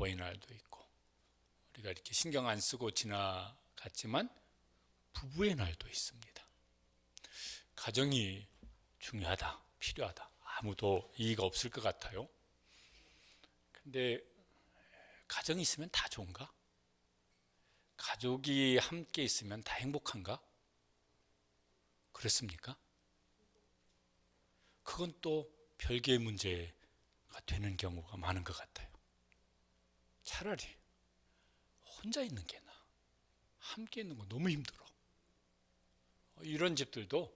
아버의 날도 있고, 우리가 이렇게 신경 안 쓰고 지나갔지만 부부의 날도 있습니다. 가정이 중요하다, 필요하다. 아무도 이의가 없을 것 같아요. 근데 가정이 있으면 다 좋은가? 가족이 함께 있으면 다 행복한가? 그렇습니까? 그건 또 별개의 문제가 되는 경우가 많은 것 같아요. 차라리 혼자 있는 게 나아. 함께 있는 거 너무 힘들어. 이런 집들도,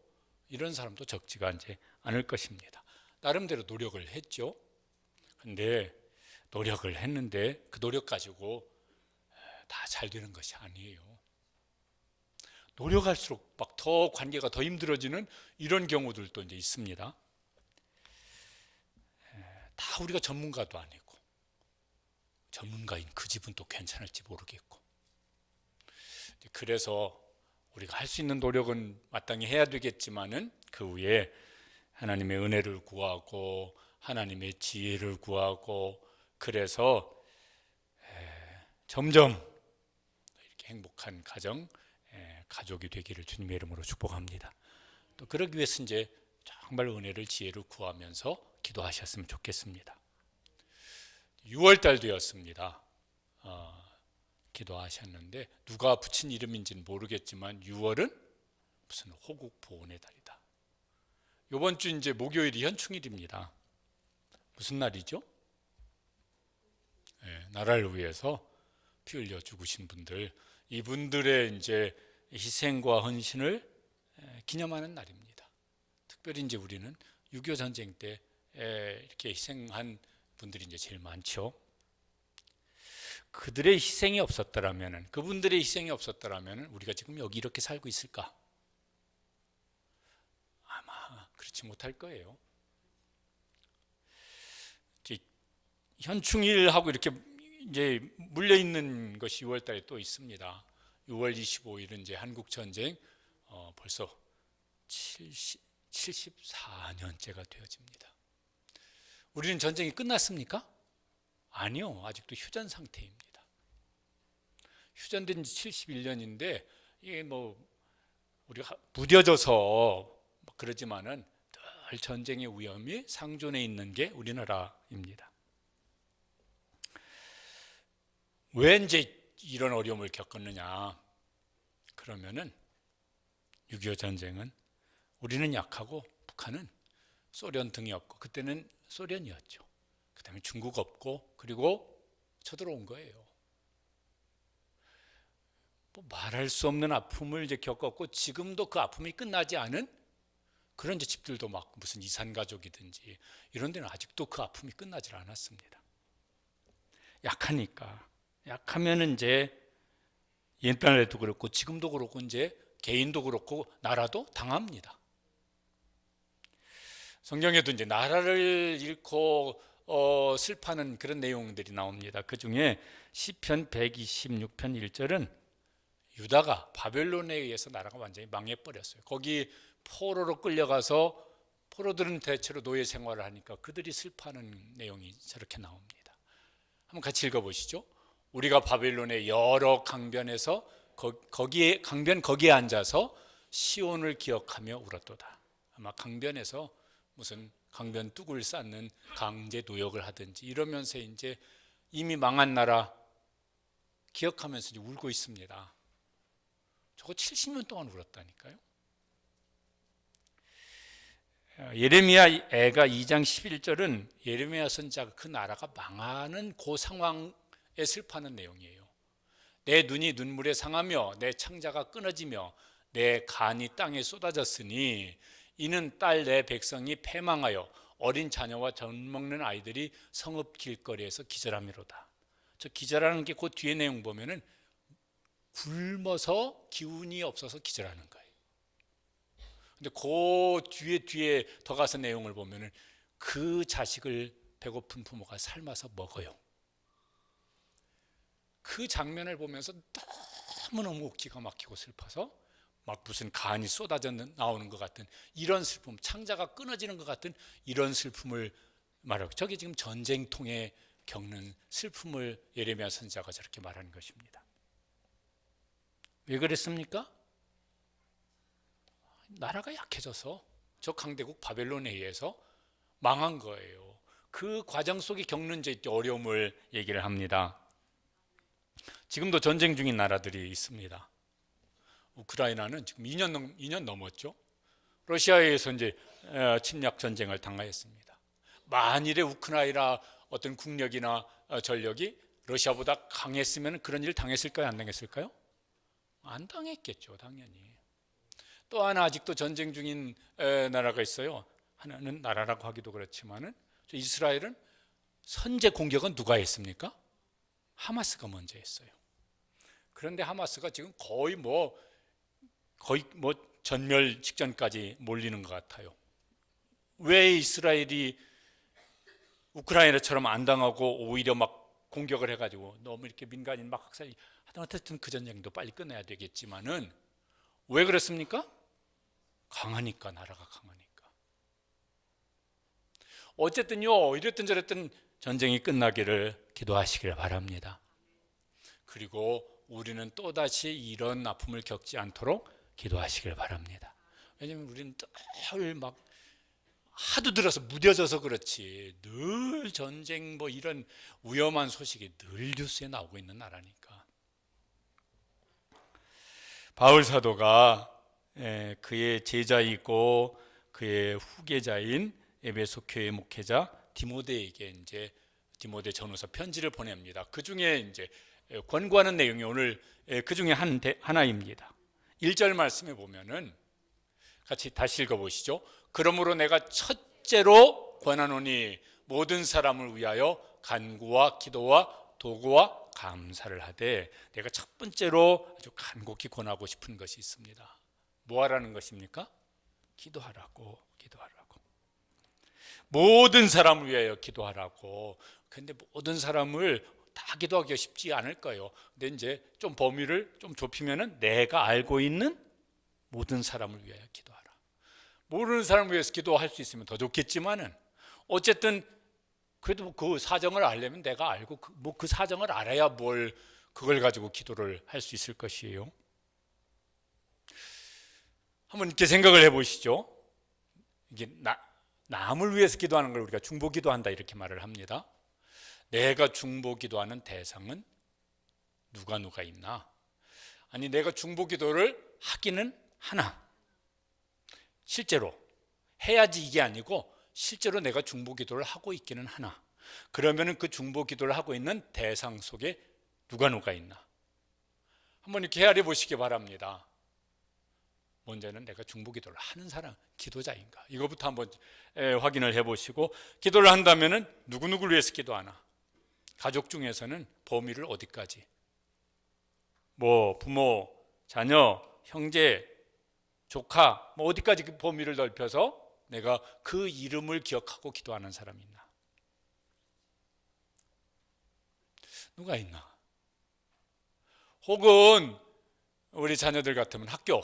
이런 사람도 적지가 않을 것입니다. 나름대로 노력을 했죠. 근데 노력을 했는데 그 노력 가지고 다 잘 되는 것이 아니에요. 노력할수록 막 더 관계가 더 힘들어지는 이런 경우들도 이제 있습니다. 다 우리가 전문가도 아니고, 전문가인 그 집은 또 괜찮을지 모르겠고, 그래서 우리가 할 수 있는 노력은 마땅히 해야 되겠지만은 그 후에 하나님의 은혜를 구하고 하나님의 지혜를 구하고, 그래서 점점 이렇게 행복한 가족이 되기를 주님의 이름으로 축복합니다. 또 그러기 위해서 이제 정말 은혜를, 지혜를 구하면서 기도하셨으면 좋겠습니다. 6월달 되었습니다. 기도하셨는데 누가 붙인 이름인지는 모르겠지만 6월은 무슨 호국 보훈의 달이다. 이번 주 이제 목요일이 현충일입니다. 무슨 날이죠? 나라를 위해서 피 흘려 죽으신 분들, 이분들의 이제 희생과 헌신을 기념하는 날입니다. 특별히 이제 우리는 6.25 전쟁 때 이렇게 희생한 분들이 이제 제일 많죠. 그들의 희생이 없었더라면, 그분들의 희생이 없었더라면 우리가 지금 여기 이렇게 살고 있을까? 아마 그렇지 못할 거예요. 현충일하고 이렇게 이제 물려 있는 것이 6월 달에 또 있습니다. 6월 25일은 이제 한국 전쟁 벌써 74년째가 되어집니다. 우리는 전쟁이 끝났습니까? 아니요, 아직도 휴전 상태입니다. 휴전된 지 71년인데 이게 뭐 우리가 무뎌져서 그러지만은 늘 전쟁의 위험이 상존해 있는 게 우리나라입니다. 왜 이제 이런 어려움을 겪었느냐? 그러면은 6.25 전쟁은 우리는 약하고 북한은 소련 등이 없고, 그때는 소련이었죠. 그 다음에 중국 없고, 그리고 쳐들어온 거예요. 뭐 말할 수 없는 아픔을 이제 겪었고, 지금도 그 아픔이 끝나지 않은 그런 이제 집들도 막 무슨 이산가족이든지 이런 데는 아직도 그 아픔이 끝나질 않았습니다. 약하니까. 약하면 이제 옛날에도 그렇고 지금도 그렇고 이제 개인도 그렇고 나라도 당합니다. 성경에도 이제 나라를 잃고 슬퍼하는 그런 내용들이 나옵니다. 그 중에 시편 126편 1절은 유다가 바벨론에 의해서 나라가 완전히 망해버렸어요. 거기 포로로 끌려가서, 포로들은 대체로 노예 생활을 하니까 그들이 슬퍼하는 내용이 저렇게 나옵니다. 한번 같이 읽어보시죠. 우리가 바벨론의 여러 강변에서 거기에 앉아서 시온을 기억하며 울었도다. 아마 강변에서 무슨 강변 뚝을 쌓는 강제 노역을 하든지 이러면서 이제 이미 망한 나라 기억하면서 이제 울고 있습니다. 저거 70년 동안 울었다니까요. 예레미야 애가 2장 11절은 예레미야 선지자가 그 나라가 망하는 그 상황에 슬퍼하는 내용이에요. 내 눈이 눈물에 상하며 내 창자가 끊어지며 내 간이 땅에 쏟아졌으니 이는 딸 내 백성이 패망하여 어린 자녀와 젖먹는 아이들이 성읍 길거리에서 기절함이로다. 저 기절하는 게 그 뒤에 내용 보면은 굶어서 기운이 없어서 기절하는 거예요. 근데 그 뒤에 더 가서 내용을 보면은 그 자식을 배고픈 부모가 삶아서 먹어요. 그 장면을 보면서 너무너무 기가 막히고 슬퍼서 막 무슨 간이 쏟아져 나오는 것 같은 이런 슬픔, 창자가 끊어지는 것 같은 이런 슬픔을 말하고, 저게 지금 전쟁통에 겪는 슬픔을 예레미야 선지자가 저렇게 말하는 것입니다. 왜 그랬습니까? 나라가 약해져서 저 강대국 바벨론에 의해서 망한 거예요. 그 과정 속에 겪는 어려움을 얘기를 합니다. 지금도 전쟁 중인 나라들이 있습니다. 우크라이나는 지금 2년 넘었죠. 러시아에서 이제 침략 전쟁을 당하였습니다. 만일에 우크라이나 어떤 국력이나 전력이 러시아보다 강했으면 그런 일을 당했을까요? 안 당했을까요? 안 당했겠죠, 당연히. 또 하나 아직도 전쟁 중인 나라가 있어요. 하나는 나라라고 하기도 그렇지만은 이스라엘은 선제 공격은 누가 했습니까? 하마스가 먼저 했어요. 그런데 하마스가 지금 거의 전멸 직전까지 몰리는 것 같아요. 왜 이스라엘이 우크라이나처럼 안 당하고 오히려 막 공격을 해가지고 너무 이렇게 민간인 막 학살이 하여튼 그 전쟁도 빨리 끝내야 되겠지만은 왜 그렇습니까? 강하니까, 나라가 강하니까. 어쨌든요, 이랬든 저랬든 전쟁이 끝나기를 기도하시기를 바랍니다. 그리고 우리는 또다시 이런 아픔을 겪지 않도록 기도하시길 바랍니다. 왜냐하면 우리는 늘 막 하도 들어서 무뎌져서 그렇지 늘 전쟁 이런 위험한 소식이 늘 뉴스에 나오고 있는 나라니까. 바울 사도가 그의 제자이고 그의 후계자인 에베소 교회 목회자 디모데에게 이제 디모데 전후서 편지를 보냅니다. 그 중에 이제 권고하는 내용이 오늘 그 중에 하나입니다. 1절 말씀에 보면은 같이 다시 읽어보시죠. 그러므로 내가 첫째로 권하노니 모든 사람을 위하여 간구와 기도와 도구와 감사를 하되, 내가 첫 번째로 아주 간곡히 권하고 싶은 것이 있습니다. 뭐 하라는 것입니까? 기도하라고. 모든 사람을 위하여 기도하라고. 근데 모든 사람을 다 기도하기가 쉽지 않을 거예요. 근데 이제 좀 범위를 좀 좁히면은 내가 알고 있는 모든 사람을 위하여 기도하라. 모르는 사람을 위해서 기도할 수 있으면 더 좋겠지만은 어쨌든 그래도 그 사정을 알려면 내가 알고 그 사정을 알아야 그걸 가지고 기도를 할 수 있을 것이에요. 한번 이렇게 생각을 해보시죠. 이게 남을 위해서 기도하는 걸 우리가 중보기도한다 이렇게 말을 합니다. 내가 중보기도하는 대상은 누가 있나? 아니, 내가 중보기도를 하기는 하나, 실제로 해야지 이게 아니고 실제로 내가 중보기도를 하고 있기는 하나. 그러면은 그 중보기도를 하고 있는 대상 속에 누가 있나? 한번 이렇게 헤아려 보시기 바랍니다. 먼저는 내가 중보기도를 하는 사람, 기도자인가? 이거부터 한번 확인을 해보시고, 기도를 한다면은 누구를 위해서 기도하나? 가족 중에서는 범위를 어디까지? 부모, 자녀, 형제, 조카, 어디까지 그 범위를 넓혀서 내가 그 이름을 기억하고 기도하는 사람이 있나? 누가 있나? 혹은 우리 자녀들 같으면 학교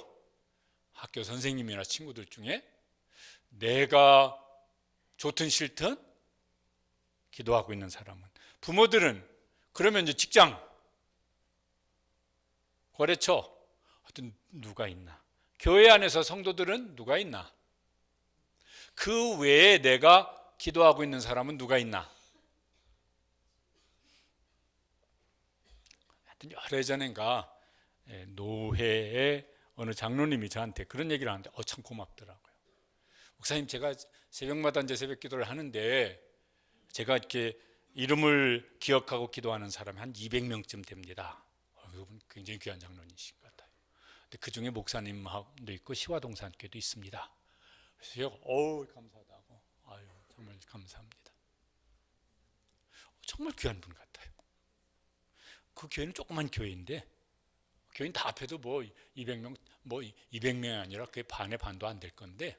선생님이나 친구들 중에 내가 좋든 싫든 기도하고 있는 사람은, 부모들은 그러면 이제 직장, 거래처, 어떤 누가 있나? 교회 안에서 성도들은 누가 있나? 그 외에 내가 기도하고 있는 사람은 누가 있나? 하여튼 여러 해전인가 노회에 어느 장로님이 저한테 그런 얘기를 하는데 참 고맙더라고요. 목사님, 제가 새벽마다 이제 새벽 기도를 하는데 제가 이렇게 이름을 기억하고 기도하는 사람이 한 200명쯤 됩니다. 그분 굉장히 귀한 장로님이신 것 같아요. 근데 그 중에 목사님도 있고 시화동산교도 있습니다. 그래서 제가 감사하다고, 정말 감사합니다. 정말 귀한 분 같아요. 그 교회는 조그만 교회인데 교인 다 합해도 200명, 200명이 아니라 그게 반의 반도 안 될 건데,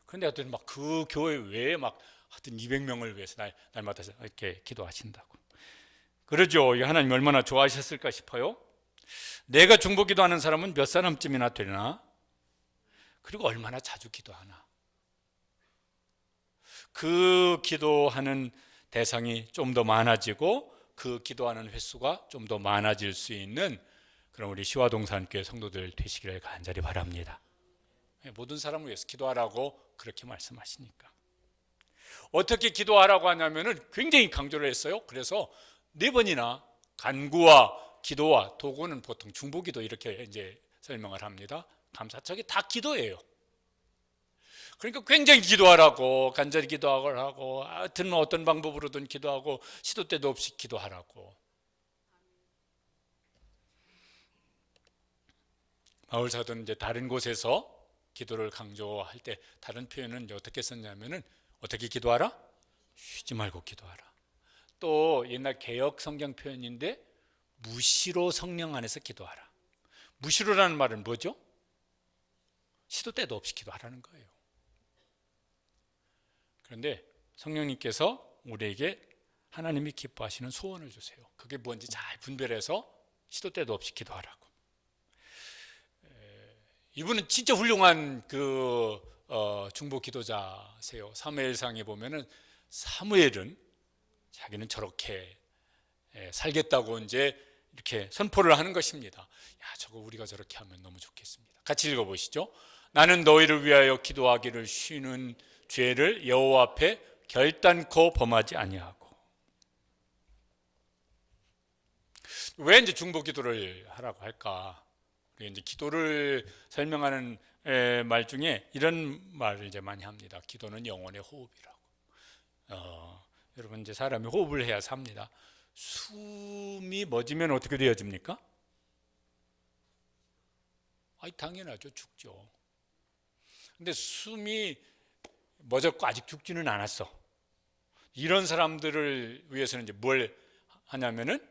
그런데 하여튼 막 그 교회 외에 하여튼 200명을 위해서 날마다 이렇게 기도하신다고. 그러죠. 하나님 얼마나 좋아하셨을까 싶어요. 내가 중보 기도하는 사람은 몇 사람쯤이나 되나? 그리고 얼마나 자주 기도하나? 그 기도하는 대상이 좀 더 많아지고 그 기도하는 횟수가 좀 더 많아질 수 있는 그런 우리 시화동산교회 성도들 되시기를 간절히 바랍니다. 모든 사람을 위해서 기도하라고 그렇게 말씀하시니까. 어떻게 기도하라고 하냐면은 굉장히 강조를 했어요. 그래서 4번이나 간구와 기도와 도구는 보통 중보기도 이렇게 이제 설명을 합니다. 감사척이 다 기도예요. 그러니까 굉장히 기도하라고, 간절히 기도하고, 하여튼 어떤 방법으로든 기도하고, 시도 때도 없이 기도하라고. 바울사도는 이제 다른 곳에서 기도를 강조할 때 다른 표현은 이제 어떻게 썼냐면은 어떻게 기도하라? 쉬지 말고 기도하라. 또 옛날 개역 성경 표현인데 무시로 성령 안에서 기도하라. 무시로라는 말은 뭐죠? 시도 때도 없이 기도하라는 거예요. 그런데 성령님께서 우리에게 하나님이 기뻐하시는 소원을 주세요. 그게 뭔지 잘 분별해서 시도 때도 없이 기도하라고. 이분은 진짜 훌륭한 중보 기도자세요. 사무엘상에 보면은 사무엘은 자기는 저렇게 살겠다고 이제 이렇게 선포를 하는 것입니다. 야, 저거 우리가 저렇게 하면 너무 좋겠습니다. 같이 읽어보시죠. 나는 너희를 위하여 기도하기를 쉬는 죄를 여호와 앞에 결단코 범하지 아니하고. 왜 이제 중보 기도를 하라고 할까? 이제 기도를 설명하는 말 중에 이런 말을 이제 많이 합니다. 기도는 영혼의 호흡이라고. 여러분 이제 사람이 호흡을 해야 삽니다. 숨이 멎으면 어떻게 되어집니까? 당연하죠. 죽죠. 근데 숨이 멎었고 아직 죽지는 않았어. 이런 사람들을 위해서는 이제 뭘 하냐면은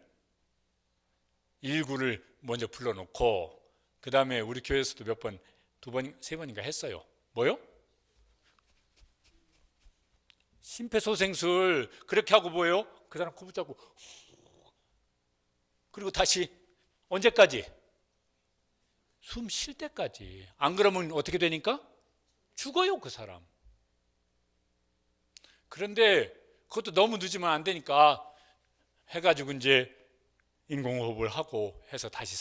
119를 먼저 불러놓고 그 다음에 우리 교회에서도 몇 번, 2번, 3번인가 했어요. 뭐요? 심폐소생술 그렇게 하고 뭐예요? 그 사람 코 붙잡고 그리고 다시 언제까지? 숨 쉴 때까지. 안 그러면 어떻게 되니까? 죽어요, 그 사람. 그런데 그것도 너무 늦으면 안 되니까 해가지고 이제 인공호흡을 하고 해서 다시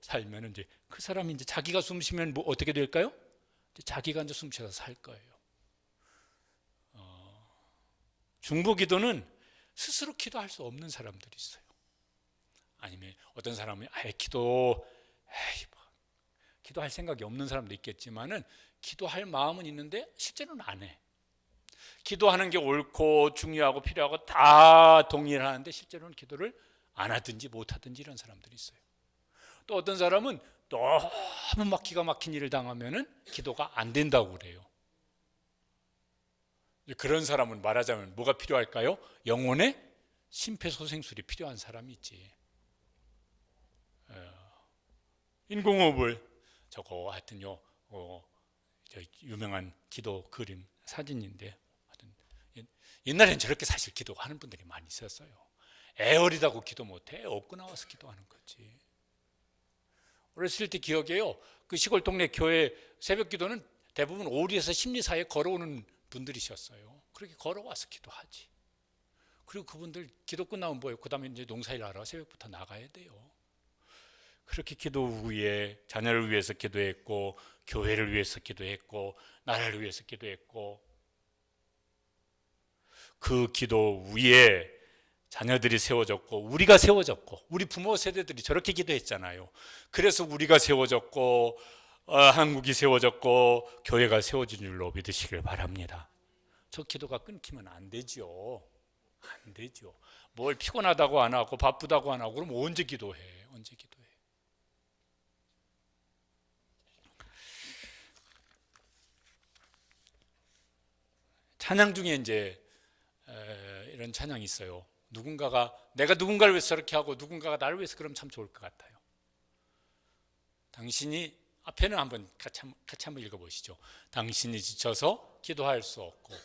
살면 이제 그 사람이 이제 자기가 숨 쉬면 뭐 어떻게 될까요? 자기가 이제 숨 쉬어서 살 거예요. 중보 기도는 스스로 기도할 수 없는 사람들이 있어요. 아니면 어떤 사람은 기도할 생각이 없는 사람도 있겠지만은 기도할 마음은 있는데 실제로는 안 해. 기도하는 게 옳고 중요하고 필요하고 다 동의를 하는데 실제로는 기도를 안 하든지 못 하든지 이런 사람들이 있어요. 또 어떤 사람은 너무 막 기가 막힌 일을 당하면은 기도가 안 된다고 그래요. 그런 사람은 말하자면 뭐가 필요할까요? 영혼의 심폐소생술이 필요한 사람이 있지. 인공호흡을 저거 하여튼요, 저 유명한 기도 그림 사진인데 하여튼 옛날엔 저렇게 사실 기도하는 분들이 많이 있었어요. 애 어리다고 기도 못해. 애 업고 나와서 기도하는 거지. 어렸을 때 기억해요. 그 시골 동네 교회 새벽 기도는 대부분 오리에서 심리사에 걸어오는 분들이셨어요. 그렇게 걸어와서 기도하지. 그리고 그분들 기도 끝나면 뭐예요? 그 다음에 이제 농사일 하러 새벽부터 나가야 돼요. 그렇게 기도 후에 자녀를 위해서 기도했고, 교회를 위해서 기도했고, 나라를 위해서 기도했고, 그 기도 위에 자녀들이 세워졌고, 우리가 세워졌고, 우리 부모 세대들이 저렇게 기도했잖아요. 그래서 우리가 세워졌고, 한국이 세워졌고, 교회가 세워진 줄로 믿으시길 바랍니다. 저 기도가 끊기면 안 되죠. 안 되죠. 뭘 피곤하다고 안 하고 바쁘다고 안 하고 그럼 언제 기도해? 언제 기도해? 찬양 중에 이제 이런 찬양이 있어요. 내가 누군가를 위해서 저렇게 하고 누군가가 나를 위해서 그러면 참 좋을 것 같아요. 당신이 앞에는 같이 한번 읽어보시죠. 당신이 지쳐서 기도할 수 없고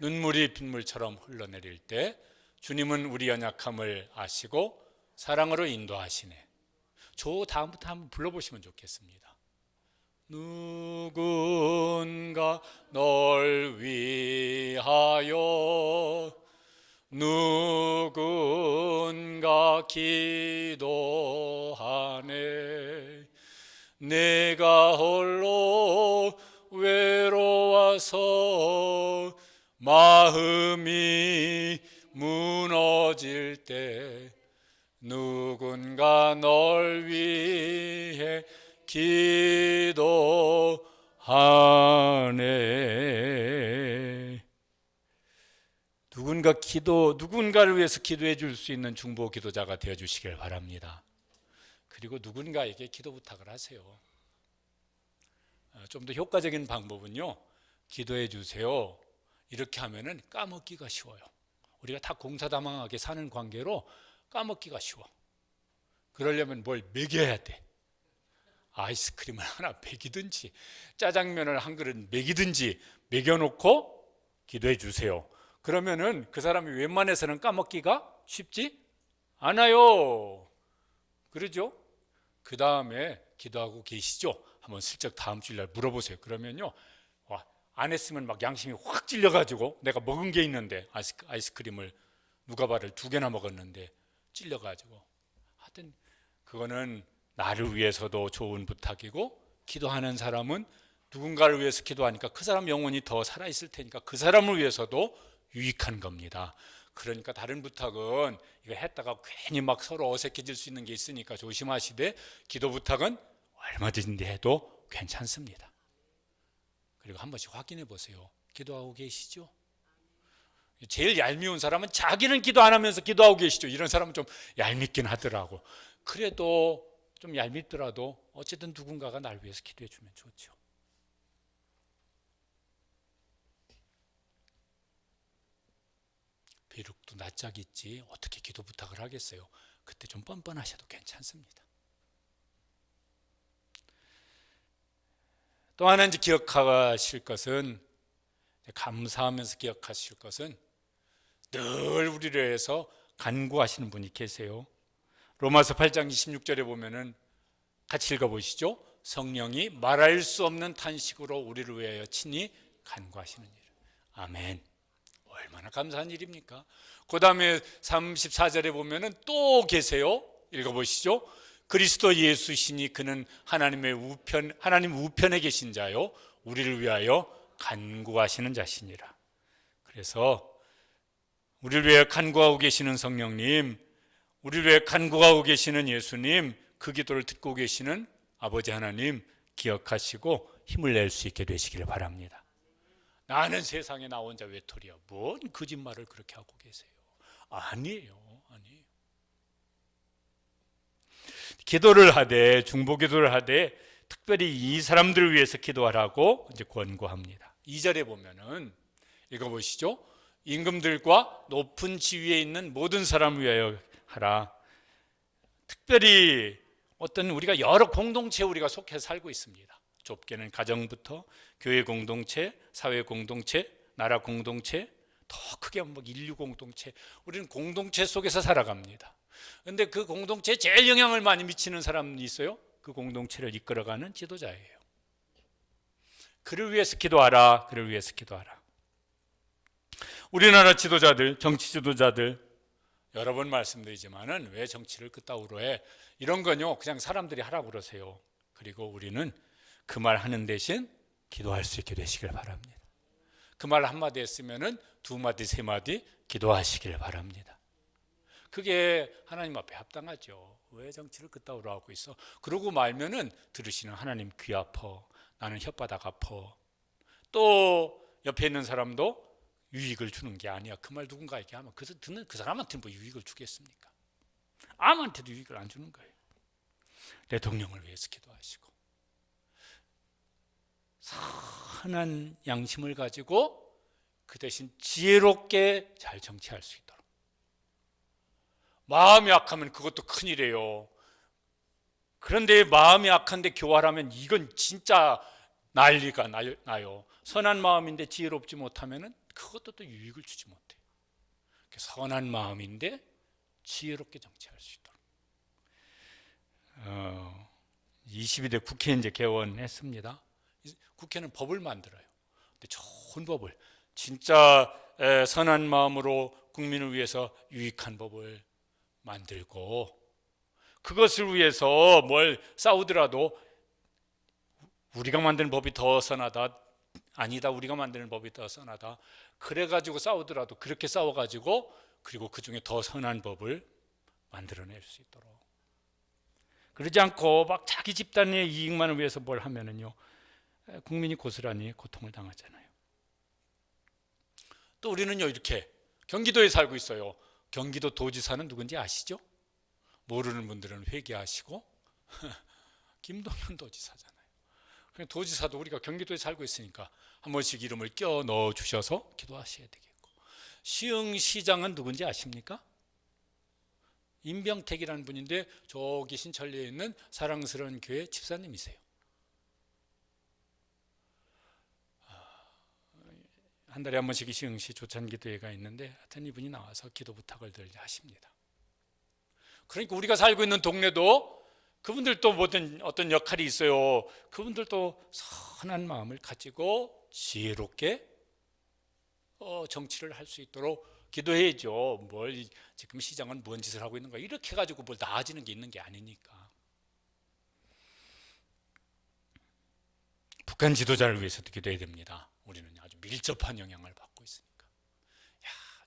눈물이 빗물처럼 흘러내릴 때 주님은 우리 연약함을 아시고 사랑으로 인도하시네. 저 다음부터 한번 불러보시면 좋겠습니다. 누군가 널 위하여 누군가 기도하네. 내가 홀로 외로워서 마음이 무너질 때 누군가 널 위해 기도하네. 누군가를 위해서 기도해 줄 수 있는 중보 기도자가 되어 주시길 바랍니다. 그리고 누군가에게 기도 부탁을 하세요. 좀 더 효과적인 방법은요, 기도해 주세요 이렇게 하면은 까먹기가 쉬워요. 우리가 다 공사다망하게 사는 관계로 까먹기가 쉬워. 그러려면 뭘 먹여야 돼. 아이스크림을 하나 먹이든지 짜장면을 한 그릇 먹이든지 먹여놓고 기도해 주세요. 그러면은 그 사람이 웬만해서는 까먹기가 쉽지 않아요. 그러죠? 그 다음에 기도하고 계시죠? 한번 슬쩍 다음 주일날 물어보세요. 그러면요, 안 했으면 막 양심이 확 찔려가지고 내가 먹은 게 있는데 아이스크림을 누가바를 2개나 먹었는데 찔려가지고, 하여튼 그거는 나를 위해서도 좋은 부탁이고, 기도하는 사람은 누군가를 위해서 기도하니까 그 사람 영혼이 더 살아있을 테니까 그 사람을 위해서도 유익한 겁니다. 그러니까 다른 부탁은 이거 했다가 괜히 막 서로 어색해질 수 있는 게 있으니까 조심하시되, 기도 부탁은 얼마든지 해도 괜찮습니다. 그리고 한 번씩 확인해 보세요. 기도하고 계시죠? 제일 얄미운 사람은 자기는 기도 안 하면서 기도하고 계시죠? 이런 사람은 좀 얄밉긴 하더라고. 그래도 좀 얄밉더라도 어쨌든 누군가가 날 위해서 기도해 주면 좋죠. 비록 또 낯짝이 있지 어떻게 기도 부탁을 하겠어요? 그때 좀 뻔뻔하셔도 괜찮습니다. 또 하나 이제 기억하실 것은, 감사하면서 기억하실 것은, 늘 우리를 위해서 간구하시는 분이 계세요. 로마서 8장 26절에 보면은 같이 읽어보시죠. 성령이 말할 수 없는 탄식으로 우리를 위하여 친히 간구하시는 일. 아멘. 얼마나 감사한 일입니까? 그 다음에 34절에 보면은 또 계세요. 읽어보시죠. 그리스도 예수시니 그는 하나님 우편에 계신 자요 우리를 위하여 간구하시는 자시니라. 그래서 우리를 위해 간구하고 계시는 성령님, 우리를 위해 간구하고 계시는 예수님, 그 기도를 듣고 계시는 아버지 하나님 기억하시고 힘을 낼 수 있게 되시기를 바랍니다. 나는 세상에 나 혼자 외톨이야. 뭔 거짓말을 그렇게 하고 계세요? 아니에요. 기도를 하되, 중보 기도를 하되 특별히 이 사람들을 위해서 기도하라고 이제 권고합니다. 2절에 보면은 읽어보시죠. 임금들과 높은 지위에 있는 모든 사람을 위하여 하라. 특별히 어떤 우리가 여러 공동체에 우리가 속해 살고 있습니다. 좁게는 가정부터 교회 공동체, 사회 공동체, 나라 공동체, 더 크게 뭐 인류 공동체, 우리는 공동체 속에서 살아갑니다. 그런데 그 공동체에 제일 영향을 많이 미치는 사람이 있어요. 그 공동체를 이끌어가는 지도자예요. 그를 위해서 기도하라. 그를 위해서 기도하라. 우리나라 지도자들, 정치 지도자들 여러 번 말씀드리지만은 왜 정치를 그따위로 해? 이런 건요 그냥 사람들이 하라고 그러세요. 그리고 우리는 그 말 하는 대신 기도할 수 있게 되시길 바랍니다. 그 말 한마디 했으면은 2마디 3마디 기도하시길 바랍니다. 그게 하나님 앞에 합당하죠. 왜 정치를 그따위로 하고 있어? 그러고 말면은 들으시는 하나님 귀 아파, 나는 혓바닥 아파. 또 옆에 있는 사람도 유익을 주는 게 아니야. 그 말 누군가에게 하면 듣는 그 사람한테는 뭐 유익을 주겠습니까? 아무한테도 유익을 안 주는 거예요. 대통령을 위해서 기도하시고 선한 양심을 가지고 그 대신 지혜롭게 잘 정치할 수 있도록. 마음이 약하면 그것도 큰일이에요. 그런데 마음이 약한데 교활하면 이건 진짜 난리가 나요. 선한 마음인데 지혜롭지 못하면 그것도 또 유익을 주지 못해요. 선한 마음인데 지혜롭게 정치할 수 있도록. 22대 국회 이제 개원했습니다. 국회는 법을 만들어요. 근데 좋은 법을, 진짜 선한 마음으로 국민을 위해서 유익한 법을 만들고 그것을 위해서 뭘 싸우더라도 우리가 만드는 법이 더 선하다, 아니다, 우리가 만드는 법이 더 선하다, 그래가지고 싸우더라도 그렇게 싸워가지고 그리고 그 중에 더 선한 법을 만들어낼 수 있도록, 그러지 않고 막 자기 집단의 이익만을 위해서 뭘 하면은요 국민이 고스란히 고통을 당하잖아요. 또 우리는요 이렇게 경기도에 살고 있어요. 경기도 도지사는 누군지 아시죠? 모르는 분들은 회개하시고 김동연 도지사잖아요. 도지사도 우리가 경기도에 살고 있으니까 한 번씩 이름을 껴 넣어 주셔서 기도하셔야 되겠고, 시흥시장은 누군지 아십니까? 임병택이라는 분인데 저기 신천리에 있는 사랑스러운 교회 집사님이세요. 한 달에 한 번씩 시흥시 조찬기도회가 있는데 하여튼 이분이 나와서 기도 부탁을 늘 하십니다. 그러니까 우리가 살고 있는 동네도 그분들도 어떤 역할이 있어요. 그분들도 선한 마음을 가지고 지혜롭게 정치를 할 수 있도록 기도해야죠. 뭘 지금 시장은 뭔 짓을 하고 있는 거야 이렇게 해가지고 뭘 나아지는 게 있는 게 아니니까. 북한 지도자를 위해서도 기도해야 됩니다. 우리는 아주 밀접한 영향을 받고 있으니까.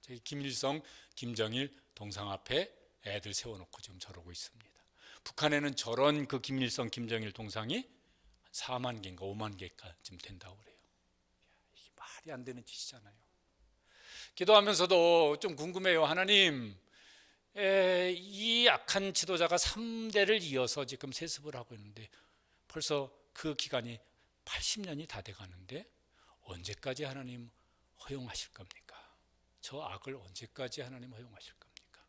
저희 김일성, 김정일 동상 앞에 애들 세워놓고 지금 저러고 있습니다. 북한에는 저런 그 김일성, 김정일 동상이 4만 개인가 5만 개까지 된다고 그래요. 이게 말이 안 되는 짓이잖아요. 기도하면서도 좀 궁금해요. 하나님, 이 악한 지도자가 3대를 이어서 지금 세습을 하고 있는데 벌써 그 기간이 80년이 다 돼가는데 언제까지 하나님 허용하실 겁니까? 저 악을 언제까지 하나님 허용하실 겁니까?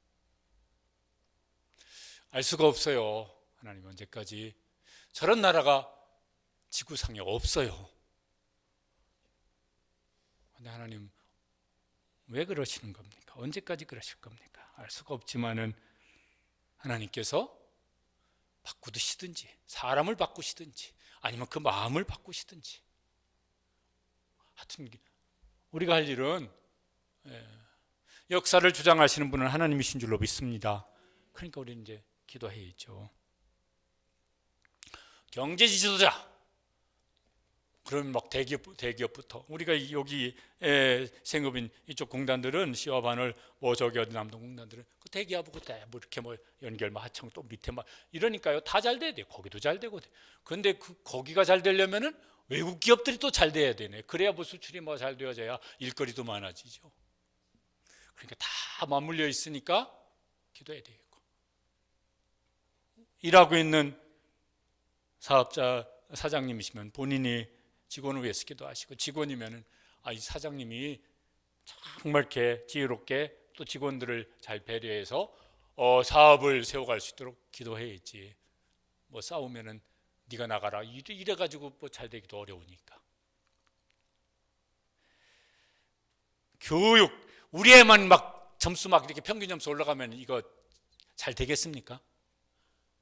알 수가 없어요. 하나님 언제까지 저런 나라가 지구상에 없어요. 근데 하나님 왜 그러시는 겁니까? 언제까지 그러실 겁니까? 알 수가 없지만은 하나님께서 바꾸시든지 사람을 바꾸시든지 아니면 그 마음을 바꾸시든지 하여튼 우리가 할 일은 역사를 주장하시는 분은 하나님이신 줄로 믿습니다. 그러니까 우리는 이제 기도해야죠. 경제 지도자 그러면 막 대기업부터 우리가 여기 생업인 이쪽 공단들은 시와바늘 뭐 저기 어디 남동 공단들은 그 대기업하고 뭐 이렇게 뭐 연결 하청 또 밑에 막 이러니까요 다 잘 돼야 돼. 거기도 잘 되고 돼. 그런데 거기가 잘 되려면은 외국 기업들이 또 잘 돼야 되네. 그래야 뭐 수출이 뭐 잘 되어져야 일거리도 많아지죠. 그러니까 다 맞물려 있으니까 기도해야 되겠고, 일하고 있는 사업자 사장님이시면 본인이 직원을 위해서 기도하시고, 직원이면은 이 사장님이 정말 이렇게 지혜롭게 또 직원들을 잘 배려해서 사업을 세워갈 수 있도록 기도해야지. 뭐 싸우면은 네가 나가라 이래 가지고 뭐 잘 되기도 어려우니까. 교육 우리 애만 막 점수 막 이렇게 평균 점수 올라가면 이거 잘 되겠습니까?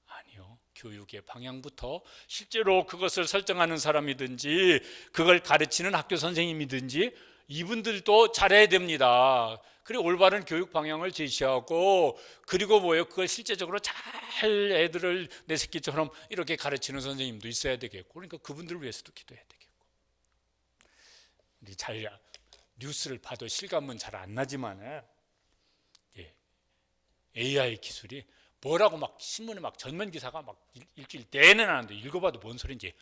아니요. 교육의 방향부터 실제로 그것을 설정하는 사람이든지 그걸 가르치는 학교 선생님이든지 이분들도 잘해야 됩니다. 그리고 올바른 교육 방향을 제시하고, 그리고 그걸 실제적으로 잘 애들을 내 새끼처럼 이렇게 가르치는 선생님도 있어야 되겠고, 그러니까 그분들을 위해서도 기도해야 되겠고. 잘 뉴스를 봐도 실감은 잘 안 나지만 AI 기술이 뭐라고 막 신문에 막 전면 기사가 막 일주일 내내 나는데 읽어봐도 뭔 소리인지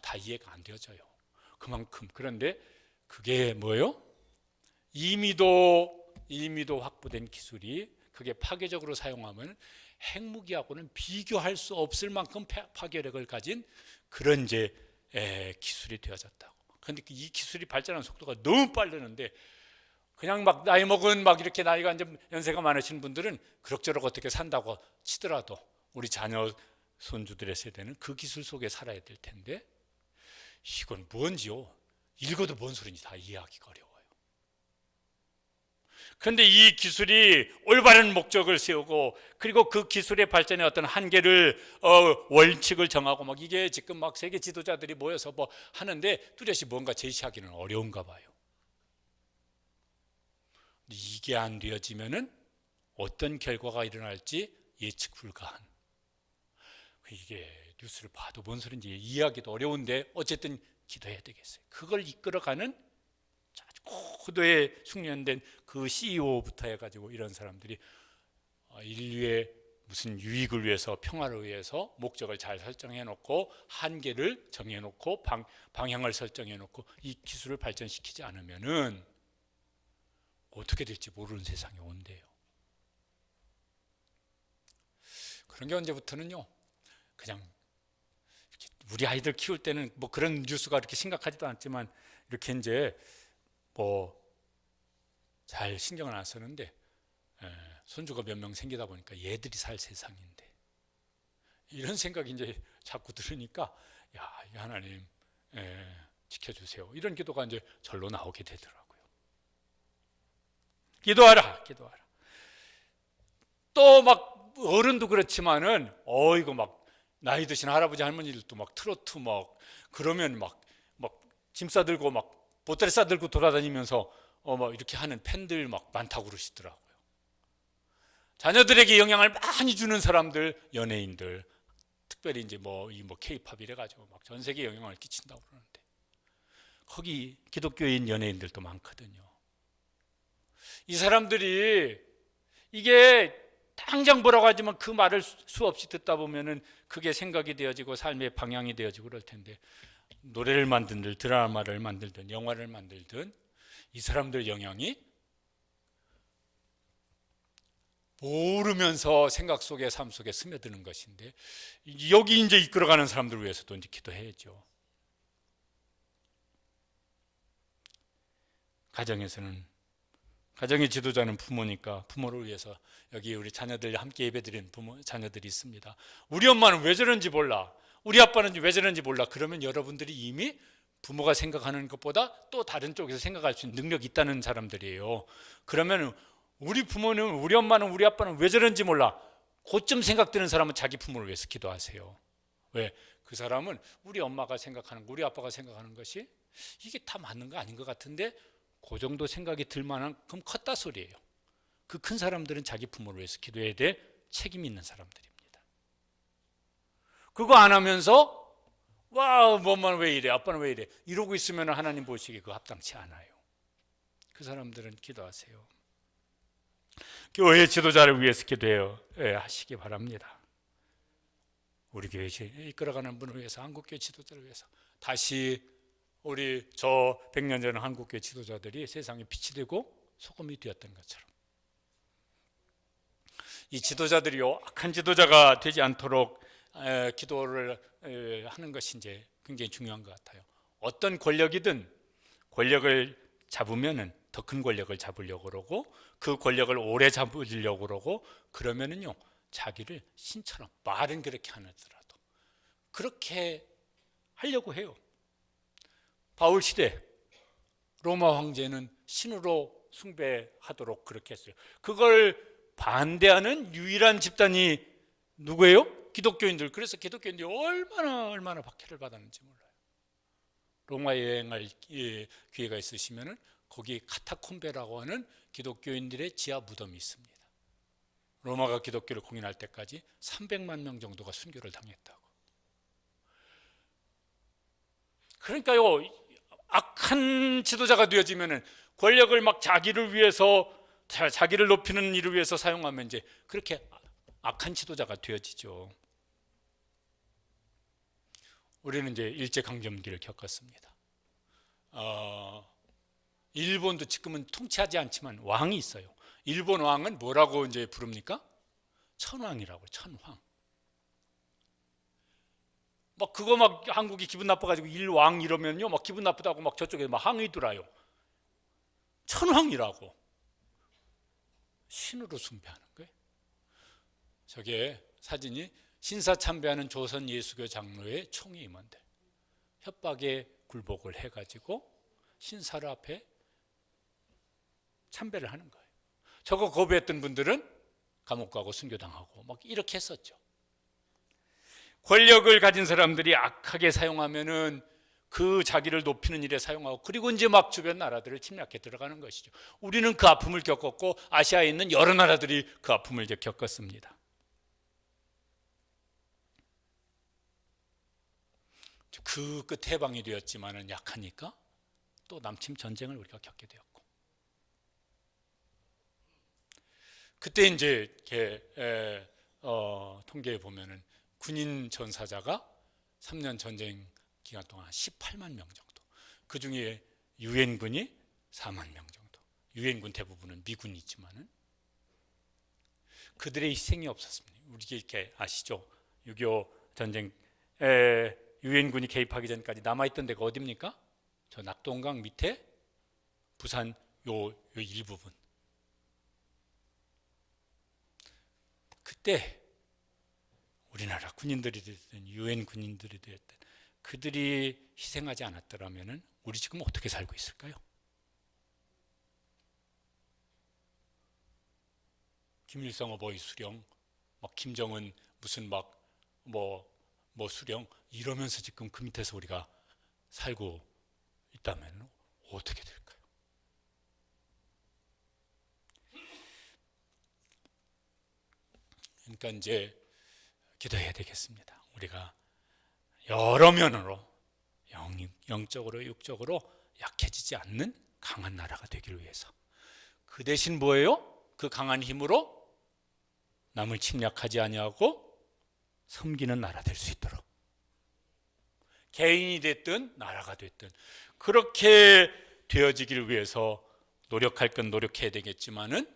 다 이해가 안 되어져요. 그만큼. 그런데 그게 뭐예요? 이미도 확보된 기술이 그게 파괴적으로 사용하면 핵무기하고는 비교할 수 없을 만큼 파괴력을 가진 그런 기술이 되어졌다고. 그런데 이 기술이 발전하는 속도가 너무 빠르는데 그냥 막 나이 먹은 막 이렇게 나이가 이제 연세가 많으신 분들은 그럭저럭 어떻게 산다고 치더라도 우리 자녀 손주들의 세대는 그 기술 속에 살아야 될 텐데 이건 뭔지요? 읽어도 뭔 소리인지 다 이해하기가 어려워요. 그런데 이 기술이 올바른 목적을 세우고 그리고 그 기술의 발전의 어떤 한계를 원칙을 정하고 막 이게 지금 막 세계 지도자들이 모여서 뭐 하는데 뚜렷이 뭔가 제시하기는 어려운가 봐요. 이게 안 되어지면은 어떤 결과가 일어날지 예측 불가한, 이게 뉴스를 봐도 뭔 소린지 이해하기도 어려운데 어쨌든 기도해야 되겠어요. 그걸 이끌어가는 아주 고도의 숙련된 그 CEO부터 해가지고 이런 사람들이 인류의 무슨 유익을 위해서, 평화를 위해서 목적을 잘 설정해 놓고 한계를 정해 놓고 방향을 설정해 놓고 이 기술을 발전시키지 않으면은 어떻게 될지 모르는 세상이 온대요. 그런 게 언제부터는요, 그냥 우리 아이들 키울 때는 뭐 그런 뉴스가 그렇게 심각하지도 않지만 이렇게 이제 뭐 잘 신경을 안 쓰는데 손주가 몇 명 생기다 보니까 얘들이 살 세상인데, 이런 생각이 이제 자꾸 들으니까 야, 하나님 지켜주세요, 이런 기도가 이제 절로 나오게 되더라고요. 기도하라, 기도하라. 또 막 어른도 그렇지만은 이거 막 나이 드신 할아버지 할머니들도 막 트로트 막 그러면 막 짐 싸들고 막 보따리 싸들고 돌아다니면서 막 이렇게 하는 팬들 막 많다고 그러시더라고요. 자녀들에게 영향을 많이 주는 사람들, 연예인들, 특별히 이제 뭐 K-팝 이래 가지고 막 전 세계에 영향을 끼친다고 그러는데, 거기 기독교인 연예인들도 많거든요. 이 사람들이 이게 당장 뭐라고 하지만 그 말을 수없이 듣다 보면은 그게 생각이 되어지고 삶의 방향이 되어지고 그럴 텐데, 노래를 만들든 드라마를 만들든 영화를 만들든 이 사람들 영향이 모르면서 생각 속에 삶 속에 스며드는 것인데, 여기 이제 이끌어가는 사람들을 위해서도 이제 기도해야죠. 가정의 지도자는 부모니까 부모를 위해서, 여기 우리 자녀들 함께 예배드리는 자녀들이 있습니다. 우리 엄마는 왜 저런지 몰라, 우리 아빠는 왜 저런지 몰라. 그러면 여러분들이 이미 부모가 생각하는 것보다 또 다른 쪽에서 생각할 수 있는 능력이 있다는 사람들이에요. 그러면 우리 부모는, 우리 엄마는, 우리 아빠는 왜 저런지 몰라, 그쯤 생각되는 사람은 자기 부모를 위해서 기도하세요. 왜? 그 사람은 우리 엄마가 생각하는 거, 우리 아빠가 생각하는 것이 이게 다 맞는 거 아닌 것 같은데 그 정도 생각이 들 만한, 그럼 컸다 소리예요. 그 큰 사람들은 자기 부모를 위해서 기도해야 될 책임이 있는 사람들입니다. 그거 안 하면서 와, 엄마는 왜 이래, 아빠는 왜 이래, 이러고 있으면 하나님 보시기에 그거 합당치 않아요. 그 사람들은 기도하세요. 교회 지도자를 위해서 기도해요. 하시기 바랍니다. 우리 교회 이끌어가는 분을 위해서, 한국교회 지도자를 위해서. 다시 우리 저 100년 전 한국교회 지도자들이 세상에 빛이 되고 소금이 되었던 것처럼 이 지도자들이요, 악한 지도자가 되지 않도록 기도를 하는 것이 이제 굉장히 중요한 것 같아요. 어떤 권력이든 권력을 잡으면은 더 큰 권력을 잡으려고 그러고, 그 권력을 오래 잡으려고 그러고, 그러면은요 자기를 신처럼, 말은 그렇게 하더라도 그렇게 하려고 해요. 바울 시대 로마 황제는 신으로 숭배하도록 그렇게 했어요. 그걸 반대하는 유일한 집단이 누구예요? 기독교인들. 그래서 기독교인들이 얼마나 박해를 받았는지 몰라요. 로마 여행할 기회가 있으시면은 거기 카타콤베라고 하는 기독교인들의 지하 무덤이 있습니다. 로마가 기독교를 공인할 때까지 300만 명 정도가 순교를 당했다고. 그러니까요, 악한 지도자가 되어지면은 권력을 막 자기를 위해서, 자기를 높이는 일을 위해서 사용하면 이제 그렇게 악한 지도자가 되어지죠. 우리는 이제 일제강점기를 겪었습니다. 일본도 지금은 통치하지 않지만 왕이 있어요. 일본 왕은 뭐라고 이제 부릅니까? 천황이라고. 천황. 막 그거 막 한국이 기분 나빠가지고 일왕 이러면요 막 기분 나쁘다고 막 저쪽에 막 항의 들어요. 천황이라고. 신으로 숭배하는 거예요. 저게 사진이 신사 참배하는 조선 예수교 장로의 총회 임원들, 협박에 굴복을 해가지고 신사를 앞에 참배를 하는 거예요. 저거 거부했던 분들은 감옥 가고 순교당하고 막 이렇게 했었죠. 권력을 가진 사람들이 악하게 사용하면은 그 자기를 높이는 일에 사용하고, 그리고 이제 막 주변 나라들을 침략해 들어가는 것이죠. 우리는 그 아픔을 겪었고 아시아에 있는 여러 나라들이 그 아픔을 이제 겪었습니다. 그 끝 해방이 되었지만은 약하니까 또 남침 전쟁을 우리가 겪게 되었고, 그때 이제 이렇게 통계에 보면은 군인 전사자가 3년 전쟁 기간 동안 18만 명 정도, 그 중에 유엔군이 4만 명 정도. 유엔군 대부분은 미군이 있지만은 그들의 희생이 없었습니다. 우리 이렇게 아시죠? 6.25 전쟁 유엔군이 개입하기 전까지 남아있던 데가 어디입니까? 저 낙동강 밑에 부산 요 일부분. 그때 우리나라 군인들이 됐든 유엔 군인들이 됐든 그들이 희생하지 않았더라면 우리 지금 어떻게 살고 있을까요? 김일성 어버이 수령, 막 김정은 무슨 막 뭐 수령 이러면서 지금 그 밑에서 우리가 살고 있다면 어떻게 될까요? 그러니까 이제 기도해야 되겠습니다. 우리가 여러 면으로 영적으로 육적으로 약해지지 않는 강한 나라가 되기를 위해서, 그 대신 뭐예요? 그 강한 힘으로 남을 침략하지 아니하고 섬기는 나라 될 수 있도록, 개인이 됐든 나라가 됐든 그렇게 되어지기를 위해서 노력할 건 노력해야 되겠지만은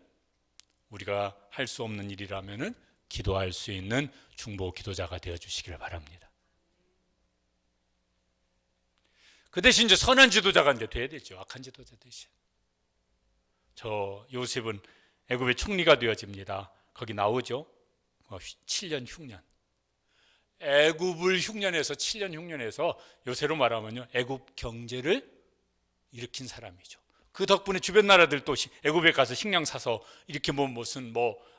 우리가 할 수 없는 일이라면은 기도할 수 있는 중보 기도자가 되어 주시기를 바랍니다. 그 대신 이제 선한 지도자가 이제 돼야 되죠. 악한 지도자 대신. 저 요셉은 애굽의 총리가 되어집니다. 거기 나오죠. 7년 흉년. 애굽을 흉년해서 7년 흉년해서 요새로 말하면요, 애굽 경제를 일으킨 사람이죠. 그 덕분에 주변 나라들 또 애굽에 가서 식량 사서 이렇게 무슨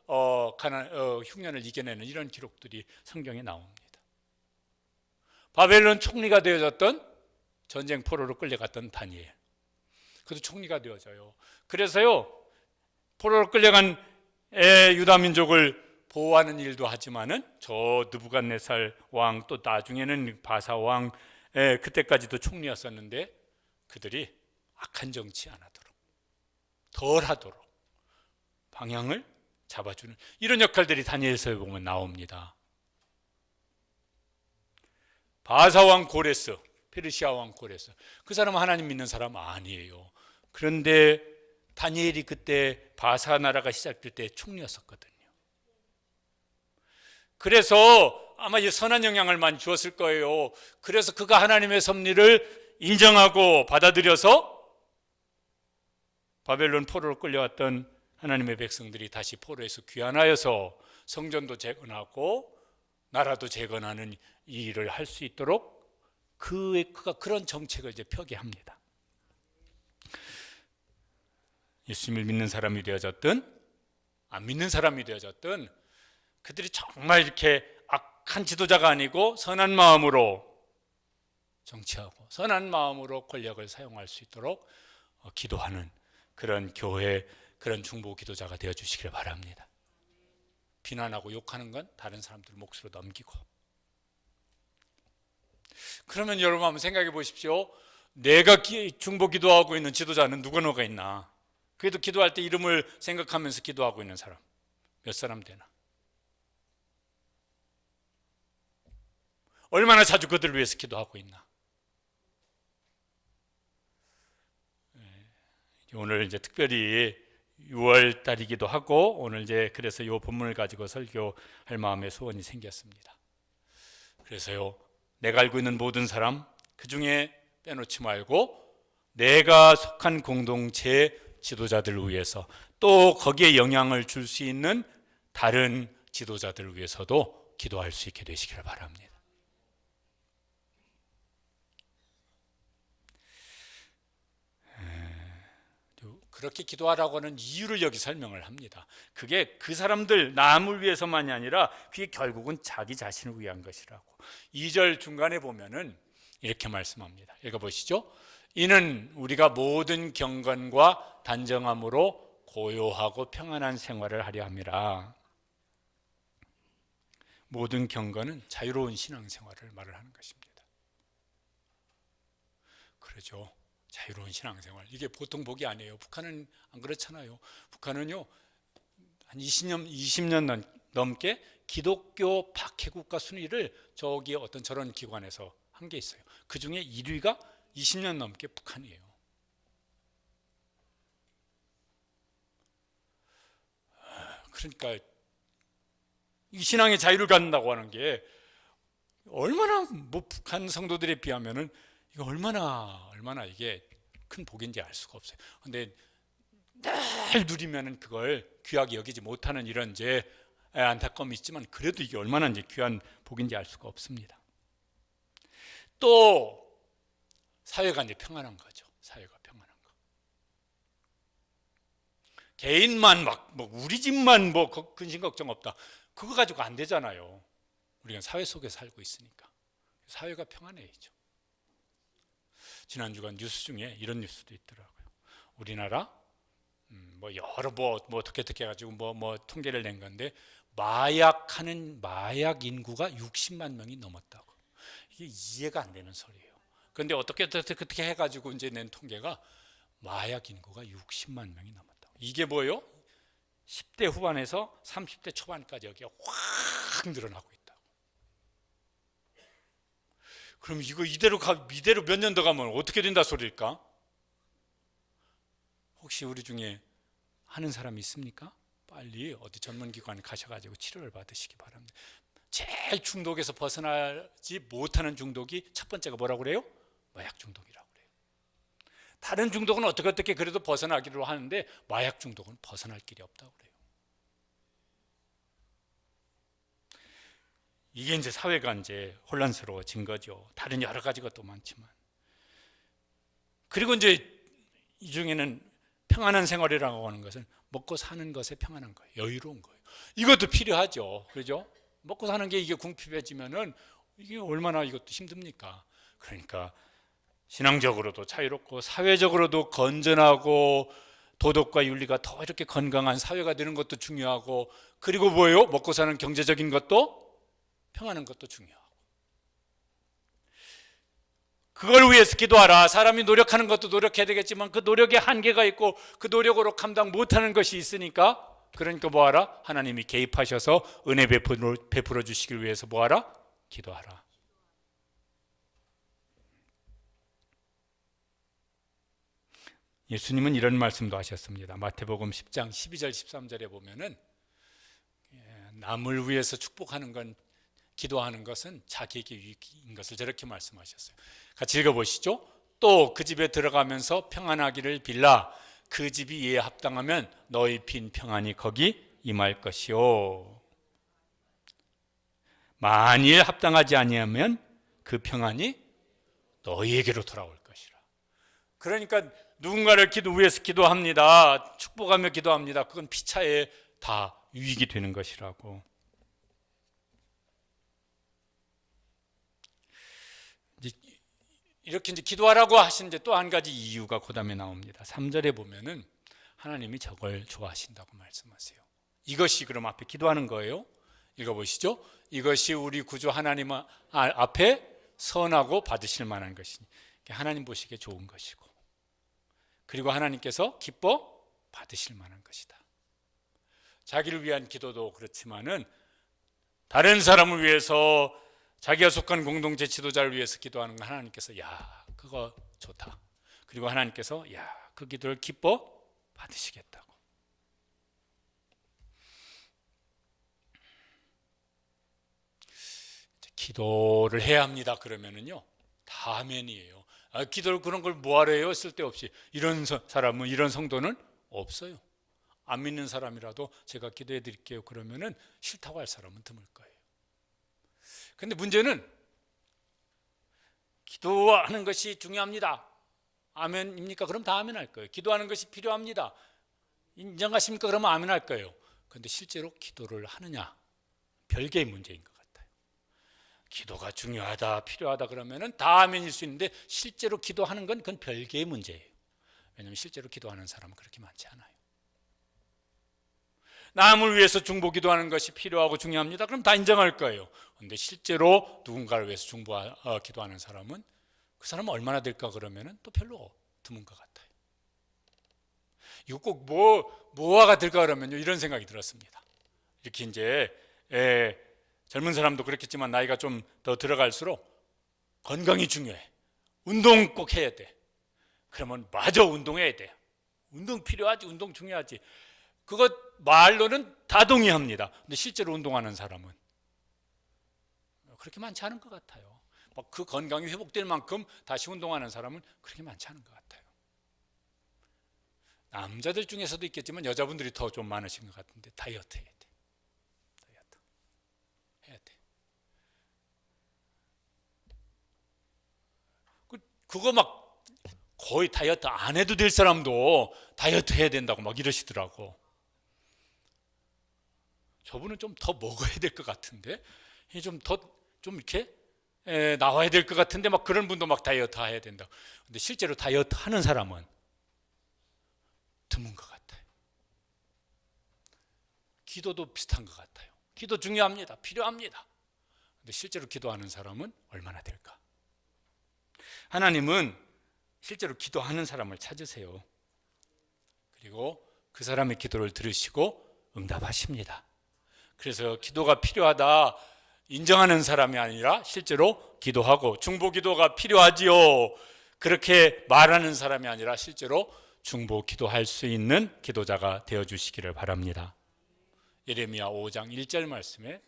흉년을 이겨내는 이런 기록들이 성경에 나옵니다. 바벨론 총리가 되어졌던, 전쟁 포로로 끌려갔던 다니엘, 그도 총리가 되어져요. 그래서요, 포로로 끌려간 유다 민족을 보호하는 일도 하지만은 저 느부갓네살 왕, 또 나중에는 바사 왕, 그때까지도 총리였었는데 그들이 악한 정치 안 하도록, 덜 하도록 방향을 잡아주는 이런 역할들이 다니엘서에 보면 나옵니다. 바사 왕 고레스, 페르시아 왕 고레스, 그 사람은 하나님 믿는 사람 아니에요. 그런데 다니엘이 그때 바사 나라가 시작될 때 총리였었거든요. 그래서 아마 선한 영향을 많이 주었을 거예요. 그래서 그가 하나님의 섭리를 인정하고 받아들여서 바벨론 포로로 끌려왔던 하나님의 백성들이 다시 포로에서 귀환하여서 성전도 재건하고 나라도 재건하는 이 일을 할 수 있도록 그가 그런 정책을 이제 펴게 합니다. 예수님을 믿는 사람이 되어졌든 안 믿는 사람이 되어졌든 그들이 정말 이렇게 악한 지도자가 아니고 선한 마음으로 정치하고 선한 마음으로 권력을 사용할 수 있도록 기도하는 그런 교회, 그런 중보 기도자가 되어 주시기를 바랍니다. 비난하고 욕하는 건 다른 사람들 몫으로 넘기고. 그러면 여러분 한번 생각해 보십시오. 내가 중보 기도하고 있는 지도자는 누가 있나? 그래도 기도할 때 이름을 생각하면서 기도하고 있는 사람 몇 사람 되나? 얼마나 자주 그들을 위해서 기도하고 있나? 오늘 이제 특별히 6월 달이기도 하고 오늘 이제 그래서 이 본문을 가지고 설교할 마음의 소원이 생겼습니다. 그래서요, 내가 알고 있는 모든 사람 그 중에 빼놓지 말고 내가 속한 공동체 지도자들을 위해서, 또 거기에 영향을 줄 수 있는 다른 지도자들을 위해서도 기도할 수 있게 되시기를 바랍니다. 그렇게 기도하라고 하는 이유를 여기 설명을 합니다. 그게 그 사람들 남을 위해서만이 아니라 그게 결국은 자기 자신을 위한 것이라고. 2절 중간에 보면은 이렇게 말씀합니다. 읽어보시죠. 이는 우리가 모든 경건과 단정함으로 고요하고 평안한 생활을 하려 함이라. 모든 경건은 자유로운 신앙생활을 말을 하는 것입니다. 그러죠. 자유로운 신앙생활. 이게 보통 복이 아니에요. 북한은 안 그렇잖아요. 북한은요, 한 20년 넘게 기독교 박해국가 순위를 저기 어떤 저런 기관에서 한 게 있어요. 그 중에 1위가 20년 넘게 북한이에요. 그러니까 이 신앙의 자유를 갖는다고 하는 게 얼마나 뭐 북한 성도들에 비하면은 이거 얼마나 이게 큰 복인지 알 수가 없어요. 근데 늘 누리면은 그걸 귀하게 여기지 못하는 이런 이제 안타까움이 있지만 그래도 이게 얼마나 이제 귀한 복인지 알 수가 없습니다. 또 사회가 이제 평안한 거죠. 사회가 평안한 거. 개인만 막 뭐 우리 집만 뭐 근심 걱정 없다. 그거 가지고 안 되잖아요. 우리가 사회 속에 살고 있으니까. 사회가 평안해야죠. 지난주간 뉴스 중에 이런 뉴스도 있더라고요. 우리나라 뭐 여러 뭐 어떻게 해가지고 뭐 통계를 낸 건데 마약 인구가 60만 명이 넘었다고. 이게 이해가 안 되는 소리예요. 그런데 어떻게 해가지고 이제 낸 통계가 마약 인구가 60만 명이 넘었다고. 이게 뭐예요? 10대 후반에서 30대 초반까지 여기가 확 늘어나고 있다고. 그럼 이거 이대로 몇 년 더 가면 어떻게 된다 소리일까? 혹시 우리 중에 하는 사람이 있습니까? 빨리 어디 전문기관에 가셔가지고 치료를 받으시기 바랍니다. 제일 중독에서 벗어나지 못하는 중독이 첫 번째가 뭐라고 그래요? 마약 중독이라고 그래요. 다른 중독은 어떻게 그래도 벗어나기로 하는데 마약 중독은 벗어날 길이 없다고 그래요. 이게 이제 사회가 이제 혼란스러워진 거죠. 다른 여러 가지 것도 많지만. 그리고 이제 이 중에는 평안한 생활이라고 하는 것은 먹고 사는 것에 평안한 거예요. 여유로운 거예요. 이것도 필요하죠. 그죠? 먹고 사는 게 이게 궁핍해지면은 이게 얼마나 이것도 힘듭니까? 그러니까 신앙적으로도 자유롭고 사회적으로도 건전하고 도덕과 윤리가 더 이렇게 건강한 사회가 되는 것도 중요하고 그리고 뭐예요? 먹고 사는 경제적인 것도 평안한 것도 중요하고 그걸 위해서 기도하라. 사람이 노력하는 것도 노력해야 되겠지만 그 노력에 한계가 있고 그 노력으로 감당 못하는 것이 있으니까 그러니까 뭐하라? 하나님이 개입하셔서 은혜 베풀어 주시길 위해서 뭐하라? 기도하라. 예수님은 이런 말씀도 하셨습니다. 마태복음 10장 12절 13절에 보면은 남을 위해서 축복하는 건 기도하는 것은 자기에게 유익인 것을 저렇게 말씀하셨어요. 같이 읽어보시죠. 또 그 집에 들어가면서 평안하기를 빌라. 그 집이 이에 합당하면 너희 빈 평안이 거기 임할 것이요. 만일 합당하지 아니하면 그 평안이 너희에게로 돌아올 것이라. 그러니까 누군가를 위해서 기도합니다. 축복하며 기도합니다. 그건 피차에 다 유익이 되는 것이라고. 이렇게 이제 기도하라고 하신 또 한 가지 이유가 그다음에 나옵니다. 3절에 보면은 하나님이 저걸 좋아하신다고 말씀하세요. 이것이 그럼 앞에 기도하는 거예요. 읽어보시죠. 이것이 우리 구주 하나님 앞에 선하고 받으실 만한 것이니 하나님 보시기에 좋은 것이고 그리고 하나님께서 기뻐 받으실 만한 것이다. 자기를 위한 기도도 그렇지만은 다른 사람을 위해서 자기가 속한 공동체 지도자를 위해서 기도하는 건 하나님께서 야 그거 좋다. 그리고 하나님께서 야 그 기도를 기뻐 받으시겠다고. 기도를 해야 합니다. 그러면은요 다 아멘이에요. 기도를 그런 걸 뭐하래요? 쓸데없이. 이런 사람은 이런 성도는 없어요. 안 믿는 사람이라도 제가 기도해 드릴게요. 그러면은 싫다고 할 사람은 드물 거예요. 근데 문제는 기도하는 것이 중요합니다. 아멘입니까? 그럼 다 아멘 할 거예요. 기도하는 것이 필요합니다. 인정하십니까? 그러면 아멘 할 거예요. 그런데 실제로 기도를 하느냐? 별개의 문제인 것 같아요. 기도가 중요하다, 필요하다 그러면은 다 아멘일 수 있는데 실제로 기도하는 건 그건 별개의 문제예요. 왜냐하면 실제로 기도하는 사람은 그렇게 많지 않아요. 남을 위해서 중보 기도하는 것이 필요하고 중요합니다. 그럼 다 인정할 거예요. 그런데 실제로 누군가를 위해서 기도하는 사람은 그 사람은 얼마나 될까 그러면은 또 별로 드문 것 같아요. 이거 꼭 뭐가 될까 그러면요, 이런 생각이 들었습니다. 이렇게 이제 젊은 사람도 그렇겠지만 나이가 좀 더 들어갈수록 건강이 중요해. 운동 꼭 해야 돼. 그러면 맞아, 운동해야 돼. 운동 필요하지, 운동 중요하지. 그것 말로는 다 동의합니다. 근데 실제로 운동하는 사람은 그렇게 많지 않은 것 같아요. 막 그 건강이 회복될 만큼 다시 운동하는 사람은 그렇게 많지 않은 것 같아요. 남자들 중에서도 있겠지만 여자분들이 더 좀 많으신 것 같은데 다이어트 해야 돼. 다이어트 해야 돼. 그거 막 거의 다이어트 안 해도 될 사람도 다이어트 해야 된다고 막 이러시더라고. 저분은 좀 더 먹어야 될 것 같은데, 좀 이렇게 나와야 될 것 같은데 막 그런 분도 막 다이어트 해야 된다. 근데 실제로 다이어트 하는 사람은 드문 것 같아요. 기도도 비슷한 것 같아요. 기도 중요합니다. 필요합니다. 근데 실제로 기도하는 사람은 얼마나 될까? 하나님은 실제로 기도하는 사람을 찾으세요. 그리고 그 사람의 기도를 들으시고 응답하십니다. 그래서 기도가 필요하다 인정하는 사람이 아니라 실제로 기도하고, 중보 기도가 필요하지요 그렇게 말하는 사람이 아니라 실제로 중보 기도할 수 있는 기도자가 되어주시기를 바랍니다. 예레미야 5장 1절 말씀에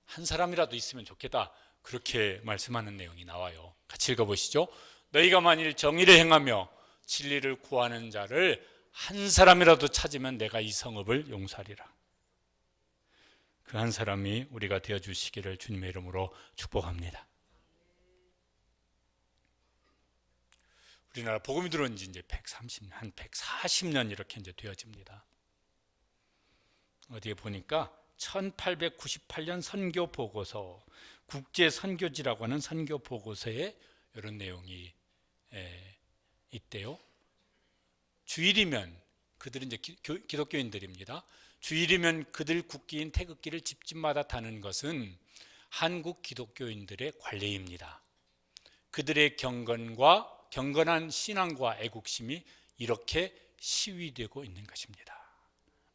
한 사람이라도 있으면 좋겠다 그렇게 말씀하는 내용이 나와요. 같이 읽어보시죠. 너희가 만일 정의를 행하며 진리를 구하는 자를 한 사람이라도 찾으면 내가 이 성읍을 용서하리라. 그 한 사람이 우리가 되어주시기를 주님의 이름으로 축복합니다. 우리나라 복음이 들어온 지 이제 130년, 한 140년 이렇게 이제 되어집니다. 어디에 보니까 1898년 선교 보고서, 국제 선교지라고 하는 선교 보고서에 이런 내용이 있대요. 주일이면, 그들은 이제 기독교인들입니다. 주일이면 그들 국기인 태극기를 집집마다 다는 것은 한국 기독교인들의 관례입니다. 그들의 경건한 신앙과 애국심이 이렇게 시위되고 있는 것입니다.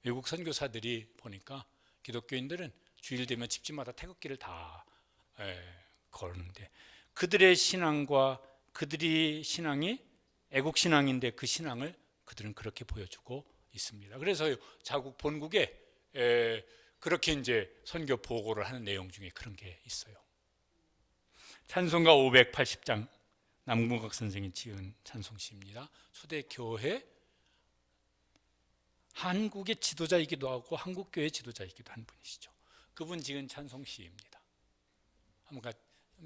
외국 선교사들이 보니까 기독교인들은 주일 되면 집집마다 태극기를 다 거는데, 그들의 신앙과 그들이 신앙이 애국신앙인데 그 신앙을 그들은 그렇게 보여주고 있습니다. 그래서 자국 본국에 그렇게 이제 선교 보고를 하는 내용 중에 그런 게 있어요. 찬송가 580장 남궁각 선생이 지은 찬송시입니다. 초대교회 한국의 지도자이기도 하고 한국교회 지도자이기도 한 분이시죠. 그분 지은 찬송시입니다.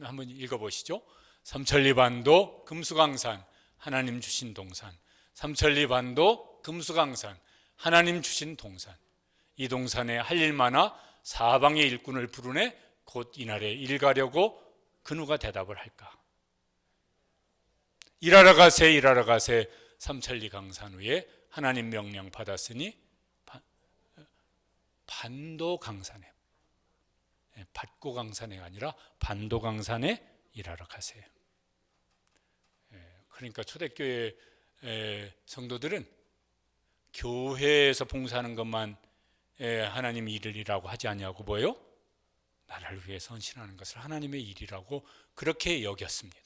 한번 읽어보시죠. 삼천리반도 금수강산 하나님 주신 동산, 삼천리반도 금수강산 하나님 주신 동산, 이 동산에 할 일 많아 사방의 일꾼을 부르네 곧 이날에 일 가려고 그 누가 대답을 할까. 일하러 가세 삼천리 강산 위에 하나님 명령 받았으니 반도강산에, 받고강산에 아니라 반도강산에 일하러 가세요. 그러니까 초대교회 성도들은 교회에서 봉사하는 것만 하나님의 일이라고 하지 아니하고 뭐예요? 나라를 위해 헌신하는 것을 하나님의 일이라고 그렇게 여겼습니다.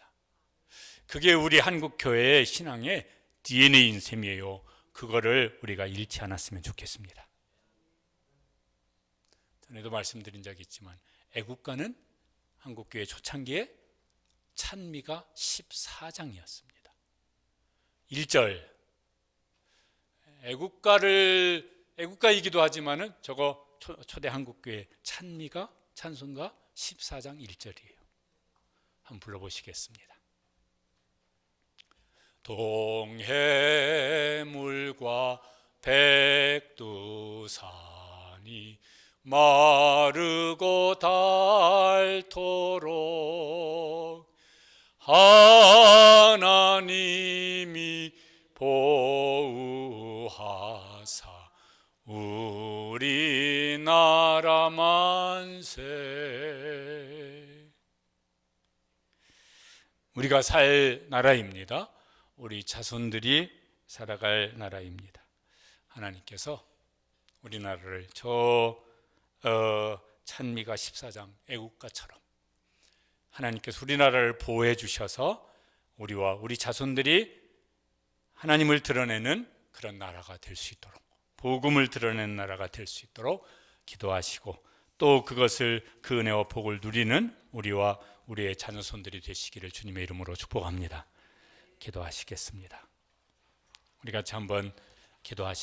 그게 우리 한국교회의 신앙의 DNA인 셈이에요. 그거를 우리가 잃지 않았으면 좋겠습니다. 전에도 말씀드린 적이 있지만 애국가는 한국교회 초창기에 찬미가 14장이었습니다. 1절 애국가이기도 하지만은 저거 초대 한국교회 찬송가 14장 1절이에요. 한번 불러보시겠습니다. 동해물과 백두산이 마르고 닳도록 하나님이 보호하사 우리나라 만세. 우리가 살 나라입니다. 우리 자손들이 살아갈 나라입니다. 하나님께서 우리나라를 찬미가 14장 애국가처럼 하나님께서 우리나라를 보호해 주셔서 우리와 우리 자손들이 하나님을 드러내는 그런 나라가 될 수 있도록, 복음을 드러내는 나라가 될 수 있도록 기도하시고, 또 그것을 그 은혜와 복을 누리는 우리와 우리의 자녀손들이 되시기를 주님의 이름으로 축복합니다. 기도하시겠습니다. 우리 같이 한번 기도하시겠습니다.